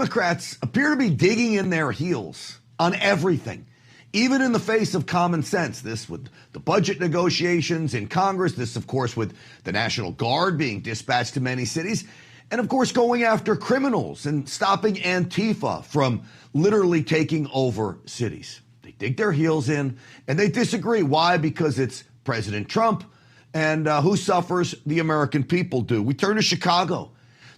Democrats appear to be digging in their heels on everything, even in the face of common sense. This with the budget negotiations in Congress. This, of course, with the National Guard being dispatched to many cities. And, of course, going after criminals and stopping Antifa from literally taking over cities. They dig their heels in and they disagree. Why? Because it's President Trump. And who suffers? The American people do. We turn to Chicago.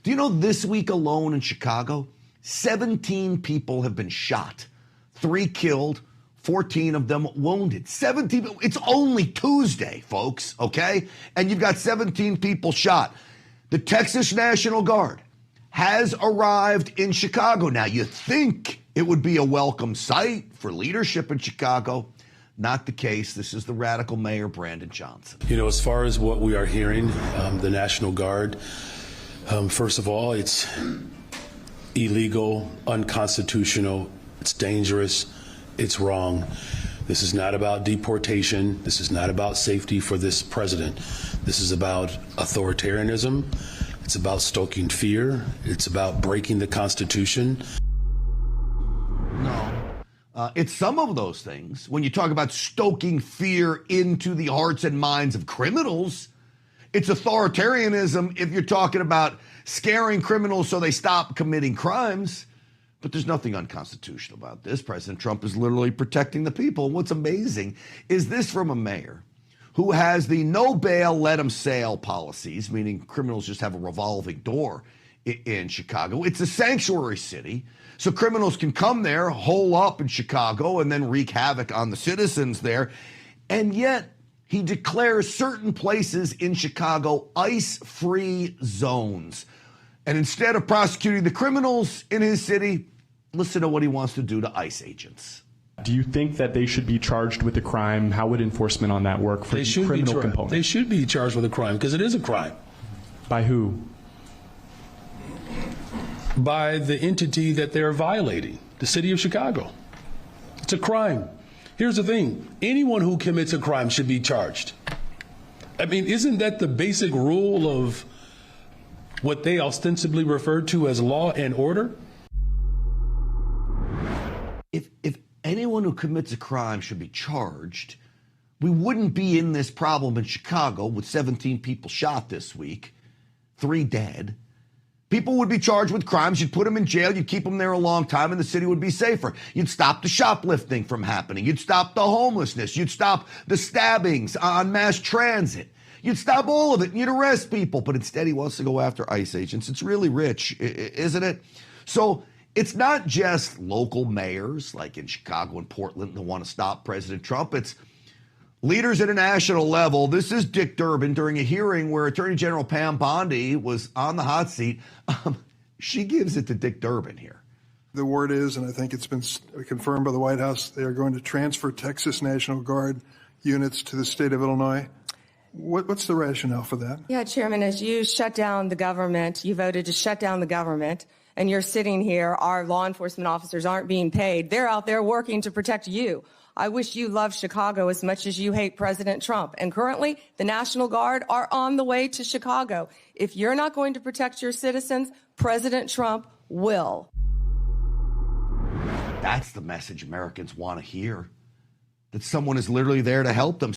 Do you know this week alone in Chicago, 17 people have been shot, 3 killed, 14 of them wounded. 17. It's only Tuesday, folks, okay? And you've got 17 people shot. The Texas National Guard has arrived in Chicago. Now, you think it would be a welcome sight for leadership in Chicago. Not the case. This is the radical mayor, Brandon Johnson. You know, as far as what we are hearing, the National Guard, first of all, it's illegal, unconstitutional, it's dangerous, it's wrong. This is not about deportation. This is not about safety for this president. This is about authoritarianism. It's about stoking fear. It's about breaking the Constitution. No. It's some of those things. When you talk about stoking fear into the hearts and minds of criminals, it's authoritarianism if you're talking about scaring criminals so they stop committing crimes. But there's nothing unconstitutional about this. President Trump is literally protecting the people. What's amazing is this from a mayor who has the no bail, let them sail policies, meaning criminals just have a revolving door in Chicago. It's a sanctuary city, so criminals can come there, hole up in Chicago, and then wreak havoc on the citizens there. And yet he declares certain places in Chicago ICE-free zones. And instead of prosecuting the criminals in his city, listen to what he wants to do to ICE agents. Do you think that they should be charged with a crime? How would enforcement on that work for the criminal component? They should be charged with a crime because it is a crime. By who? By the entity that they're violating, the city of Chicago. It's a crime. Here's the thing. Anyone who commits a crime should be charged. I mean, isn't that the basic rule of what they ostensibly refer to as law and order? If anyone who commits a crime should be charged, we wouldn't be in this problem in Chicago with 17 people shot this week, 3 dead. People would be charged with crimes. You'd put them in jail. You'd keep them there a long time, and the city would be safer. You'd stop the shoplifting from happening. You'd stop the homelessness. You'd stop the stabbings on mass transit. You'd stop all of it, and you'd arrest people. But instead, he wants to go after ICE agents. It's really rich, isn't it? So it's not just local mayors like in Chicago and Portland that want to stop President Trump. It's leaders at a national level. This is Dick Durbin during a hearing where Attorney General Pam Bondi was on the hot seat. She gives it to Dick Durbin here. The word is, and I think it's been confirmed by the White House, they are going to transfer Texas National Guard units to the state of Illinois. What's the rationale for that? Yeah, Chairman, as you shut down the government, you voted to shut down the government, and you're sitting here, our law enforcement officers aren't being paid. They're out there working to protect you. I wish you loved Chicago as much as you hate President Trump. And currently, the National Guard are on the way to Chicago. If you're not going to protect your citizens, President Trump will. That's the message Americans want to hear, that someone is literally there to help them.